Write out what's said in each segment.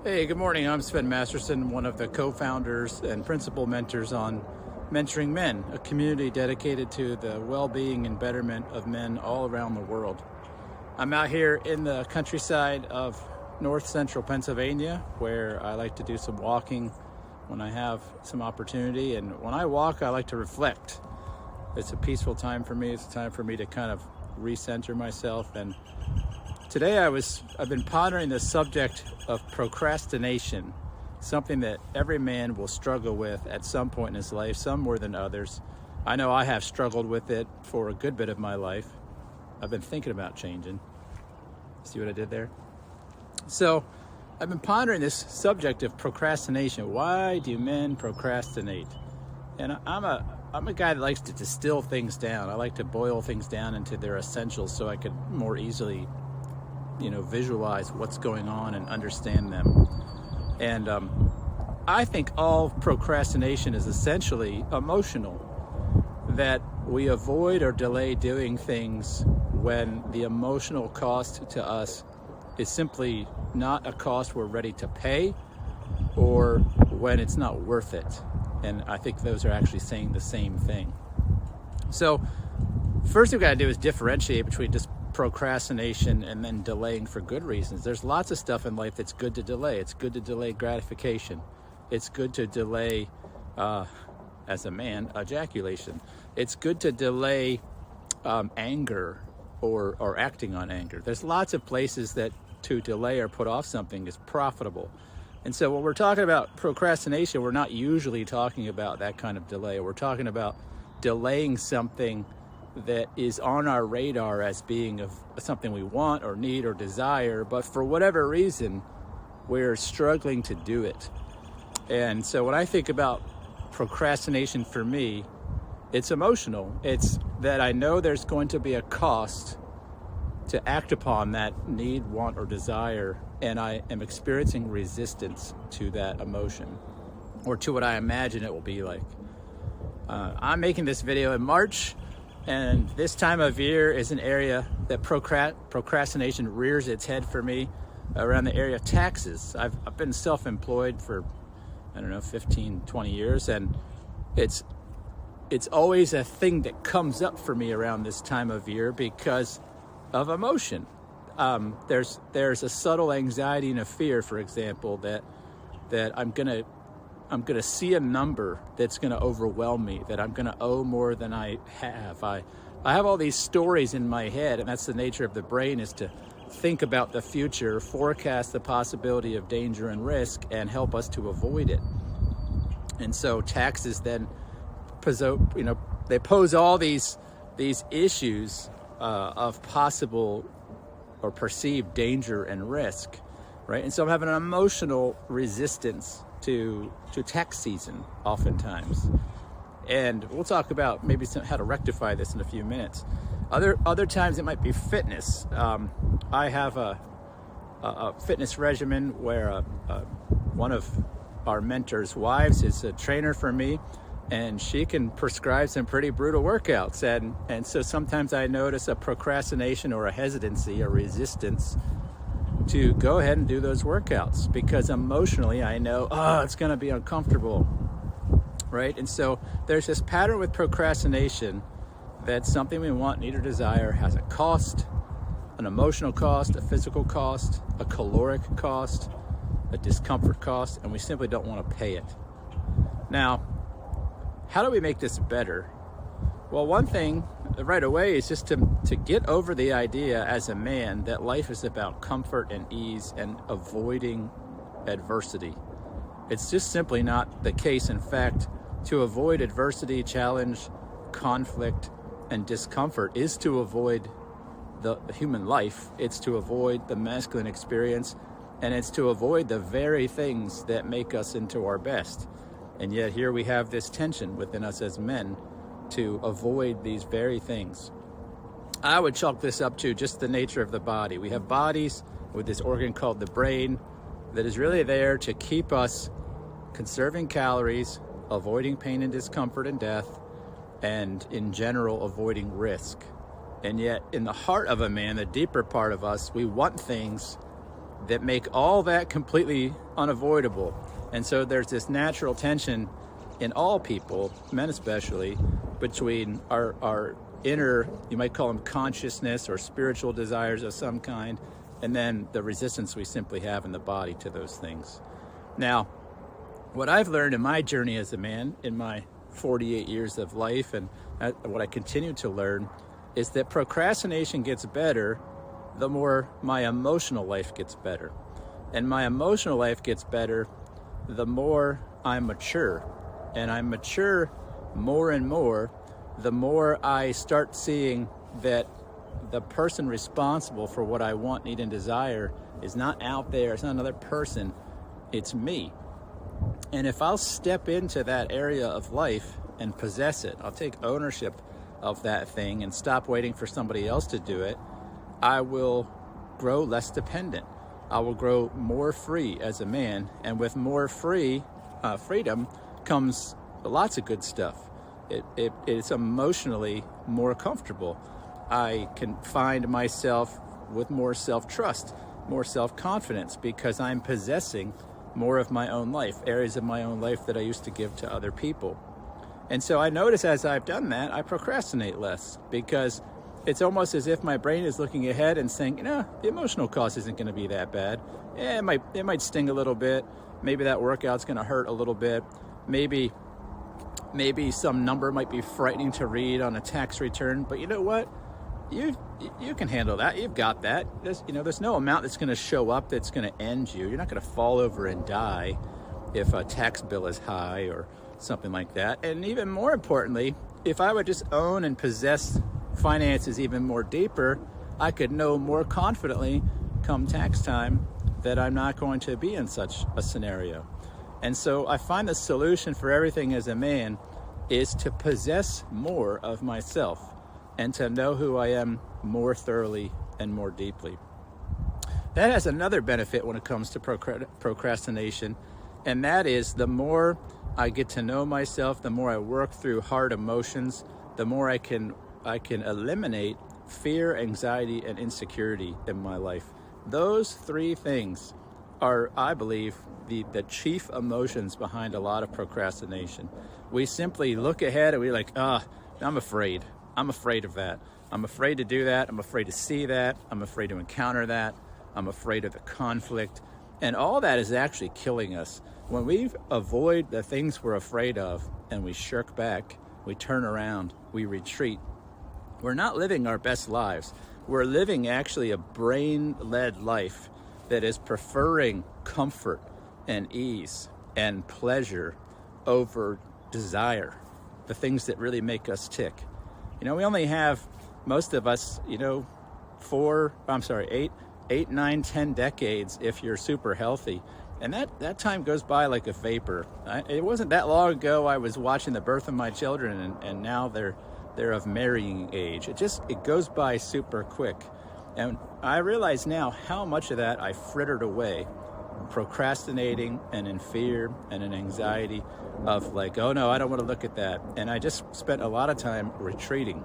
Hey, good morning. I'm Sven Masterson, one of the co-founders and principal mentors on Mentoring Men, a community dedicated to the well-being and betterment of men all around the world. I'm out here in the countryside of north central Pennsylvania, where I like to do some walking when I have some opportunity. And when I walk, I like to reflect. It's a peaceful time for me. It's a time for me to kind of recenter myself. And today I've been pondering the subject of procrastination, something that every man will struggle with at some point in his life, some more than others. I know I have struggled with it for a good bit of my life. I've been thinking about changing. See what I did there? So I've been pondering this subject of procrastination. Why do men procrastinate? And I'm a guy that likes to distill things down. I like to boil things down into their essentials so I could more easily visualize what's going on and understand them. And I think all procrastination is essentially emotional, that we avoid or delay doing things when the emotional cost to us is simply not a cost we're ready to pay, or when it's not worth it. And I think those are actually saying the same thing. So first thing we got to do is differentiate between just procrastination and then delaying for good reasons. There's lots of stuff in life that's good to delay. It's good to delay gratification. It's good to delay, as a man, ejaculation. It's good to delay anger or acting on anger. There's lots of places that to delay or put off something is profitable. And so when we're talking about procrastination, we're not usually talking about that kind of delay. We're talking about delaying something that is on our radar as being of something we want or need or desire, but for whatever reason, we're struggling to do it. And so when I think about procrastination for me, it's emotional. It's that I know there's going to be a cost to act upon that need, want, or desire, and I am experiencing resistance to that emotion, or to what I imagine it will be like. I'm making this video in March, and this time of year is an area that procrastination rears its head for me, around the area of taxes. I've been self-employed for, 15, 20 years, and it's always a thing that comes up for me around this time of year because of emotion. There's a subtle anxiety and a fear, for example, that I'm gonna see a number that's gonna overwhelm me, that I'm gonna owe more than I have. I have all these stories in my head, and that's the nature of the brain, is to think about the future, forecast the possibility of danger and risk, and help us to avoid it. And so taxes then they pose all these issues of possible or perceived danger and risk, right? And so I'm having an emotional resistance to tax season oftentimes. And we'll talk about maybe how to rectify this in a few minutes. Other times it might be fitness. I have a fitness regimen where one of our mentors' wives is a trainer for me, and she can prescribe some pretty brutal workouts. And so sometimes I notice a procrastination or a hesitancy, a resistance to go ahead and do those workouts, because emotionally I know, it's going to be uncomfortable, right? And so there's this pattern with procrastination that something we want, need, or desire has a cost, an emotional cost, a physical cost, a caloric cost, a discomfort cost, and we simply don't want to pay it. Now, how do we make this better? Well, one thing right away is just to get over the idea as a man that life is about comfort and ease and avoiding adversity. It's just simply not the case. In fact, to avoid adversity, challenge, conflict, and discomfort is to avoid the human life. It's to avoid the masculine experience, and it's to avoid the very things that make us into our best. And yet here we have this tension within us as men to avoid these very things. I would chalk this up to just the nature of the body. We have bodies with this organ called the brain that is really there to keep us conserving calories, avoiding pain and discomfort and death, and in general avoiding risk. And yet in the heart of a man, the deeper part of us, we want things that make all that completely unavoidable. And so there's this natural tension in all people, men especially, between our inner, you might call them consciousness or spiritual desires of some kind, and then the resistance we simply have in the body to those things. Now, what I've learned in my journey as a man, in my 48 years of life, and what I continue to learn, is that procrastination gets better the more my emotional life gets better. And my emotional life gets better the more I mature. And I mature more and more the more I start seeing that the person responsible for what I want, need, and desire is not out there, it's not another person, it's me. And if I'll step into that area of life and possess it, I'll take ownership of that thing and stop waiting for somebody else to do it, I will grow less dependent. I will grow more free as a man, and with more freedom comes lots of good stuff. It's emotionally more comfortable. I can find myself with more self-trust, more self-confidence, because I'm possessing more of my own life, areas of my own life that I used to give to other people. And so I notice as I've done that, I procrastinate less, because it's almost as if my brain is looking ahead and saying, the emotional cost isn't going to be that bad. Yeah, it might sting a little bit. Maybe that workout's going to hurt a little bit. Maybe some number might be frightening to read on a tax return, but you know what? You can handle that. You've got that. There's no amount that's going to show up that's going to end you. You're not going to fall over and die if a tax bill is high or something like that. And even more importantly, if I would just own and possess finances even more deeper, I could know more confidently come tax time that I'm not going to be in such a scenario. And so I find the solution for everything as a man is to possess more of myself and to know who I am more thoroughly and more deeply. That has another benefit when it comes to procrastination, and that is the more I get to know myself, the more I work through hard emotions, the more I can eliminate fear, anxiety, and insecurity in my life. Those three things are, I believe, the chief emotions behind a lot of procrastination. We simply look ahead and we're like, I'm afraid. I'm afraid of that. I'm afraid to do that. I'm afraid to see that. I'm afraid to encounter that. I'm afraid of the conflict. And all that is actually killing us. When we avoid the things we're afraid of and we shirk back, we turn around, we retreat, we're not living our best lives. We're living actually a brain-led life that is preferring comfort and ease and pleasure over desire, the things that really make us tick. We only have, most of us, 8, 9, 10 decades if you're super healthy. And that time goes by like a vapor. It wasn't that long ago I was watching the birth of my children, and now they're of marrying age. It goes by super quick. And I realize now how much of that I frittered away, procrastinating and in fear and in anxiety of like, oh no, I don't want to look at that. And I just spent a lot of time retreating.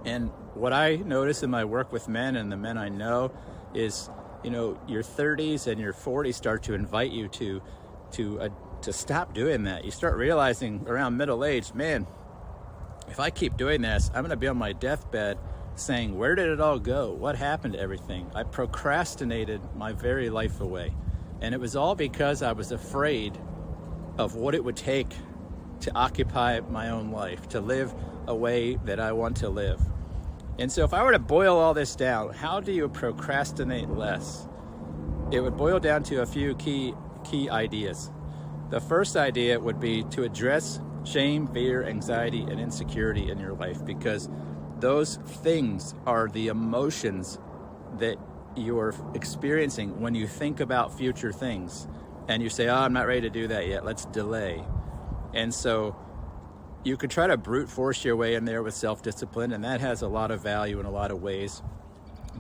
And what I notice in my work with men and the men I know is, your 30s and your 40s start to invite you to stop doing that. You start realizing around middle age, man, if I keep doing this, I'm going to be on my deathbed saying, where did it all go? What happened to everything? I procrastinated my very life away. And it was all because I was afraid of what it would take to occupy my own life, to live a way that I want to live. And so if I were to boil all this down, how do you procrastinate less? It would boil down to a few key ideas. The first idea would be to address shame, fear, anxiety, and insecurity in your life, because those things are the emotions that you're experiencing when you think about future things and you say, I'm not ready to do that yet, let's delay. And so you could try to brute force your way in there with self-discipline, and that has a lot of value in a lot of ways.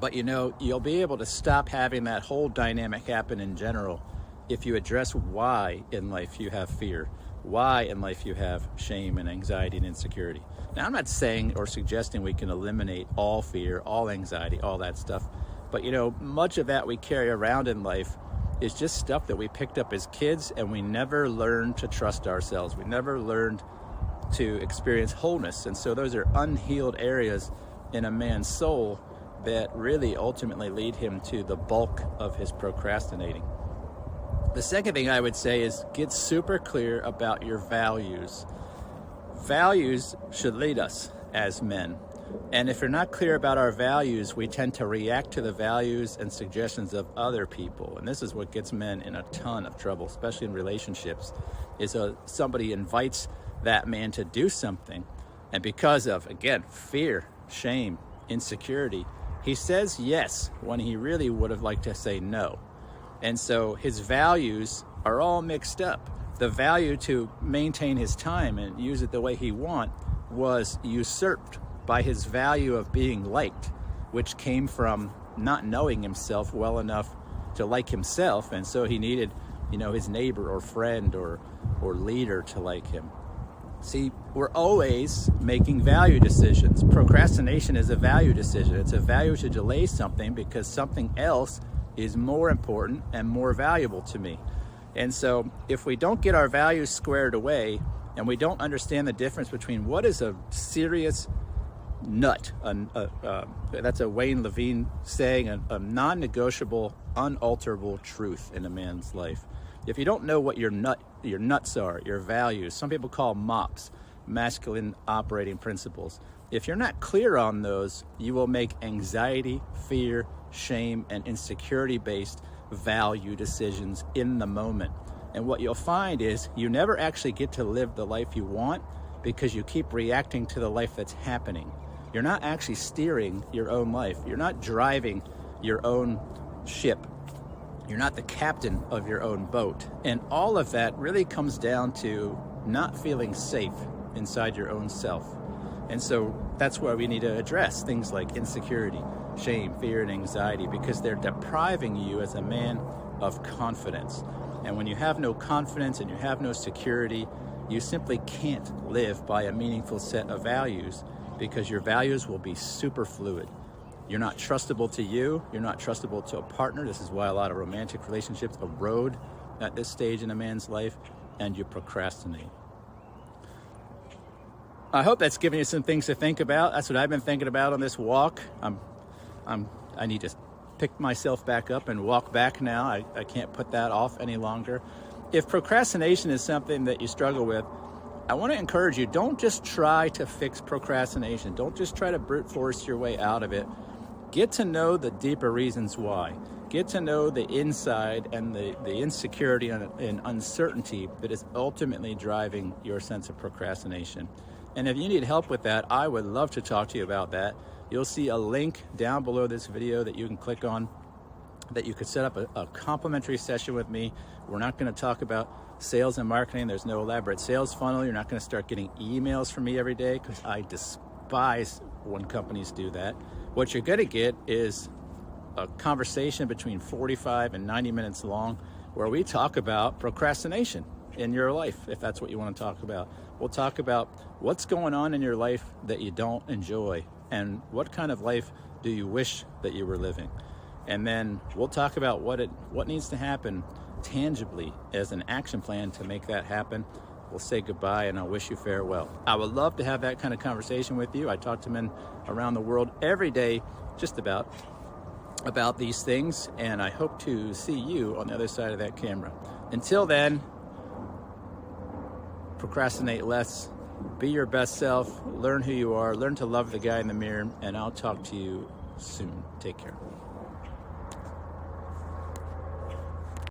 But you'll be able to stop having that whole dynamic happen in general if you address why in life you have fear, why in life you have shame and anxiety and insecurity. Now, I'm not saying or suggesting we can eliminate all fear, all anxiety, all that stuff, But much of that we carry around in life is just stuff that we picked up as kids, and we never learned to trust ourselves. We never learned to experience wholeness. And so those are unhealed areas in a man's soul that really ultimately lead him to the bulk of his procrastinating. The second thing I would say is get super clear about your values. Values should lead us as men. And if we're not clear about our values, we tend to react to the values and suggestions of other people. And this is what gets men in a ton of trouble, especially in relationships, is somebody invites that man to do something. And because of, again, fear, shame, insecurity, he says yes when he really would have liked to say no. And so his values are all mixed up. The value to maintain his time and use it the way he wants was usurped by his value of being liked, which came from not knowing himself well enough to like himself. And so he needed, his neighbor or friend or leader to like him. See, we're always making value decisions. Procrastination is a value decision. It's a value to delay something because something else is more important and more valuable to me. And so if we don't get our values squared away and we don't understand the difference between what is a serious nut, that's a Wayne Levine saying, a non-negotiable, unalterable truth in a man's life. If you don't know what your nuts are, your values, some people call MOPs, masculine operating principles. If you're not clear on those, you will make anxiety, fear, shame, and insecurity-based value decisions in the moment. And what you'll find is you never actually get to live the life you want because you keep reacting to the life that's happening. You're not actually steering your own life. You're not driving your own ship. You're not the captain of your own boat. And all of that really comes down to not feeling safe inside your own self. And so that's where we need to address things like insecurity, shame, fear, and anxiety, because they're depriving you as a man of confidence. And when you have no confidence and you have no security, you simply can't live by a meaningful set of values, because your values will be super fluid. You're not trustable to you. You're not trustable to a partner. This is why a lot of romantic relationships erode at this stage in a man's life, and you procrastinate. I hope that's given you some things to think about. That's what I've been thinking about on this walk. I need to pick myself back up and walk back now. I can't put that off any longer. If procrastination is something that you struggle with, I want to encourage you, don't just try to fix procrastination. Don't just try to brute force your way out of it. Get to know the deeper reasons why. Get to know the inside and the insecurity and uncertainty that is ultimately driving your sense of procrastination. And if you need help with that, I would love to talk to you about that. You'll see a link down below this video that you can click on, that you could set up a complimentary session with me. We're not going to talk about sales and marketing. There's no elaborate sales funnel. You're not going to start getting emails from me every day, because I despise when companies do that. What you're going to get is a conversation between 45 and 90 minutes long where we talk about procrastination in your life, if that's what you want to talk about. We'll talk about what's going on in your life that you don't enjoy, and what kind of life do you wish that you were living. And then we'll talk about what needs to happen tangibly as an action plan to make that happen. We'll say goodbye, and I'll wish you farewell. I would love to have that kind of conversation with you. I talk to men around the world every day just about these things, and I hope to see you on the other side of that camera. Until then, procrastinate less, be your best self, learn who you are, learn to love the guy in the mirror, and I'll talk to you soon. Take care.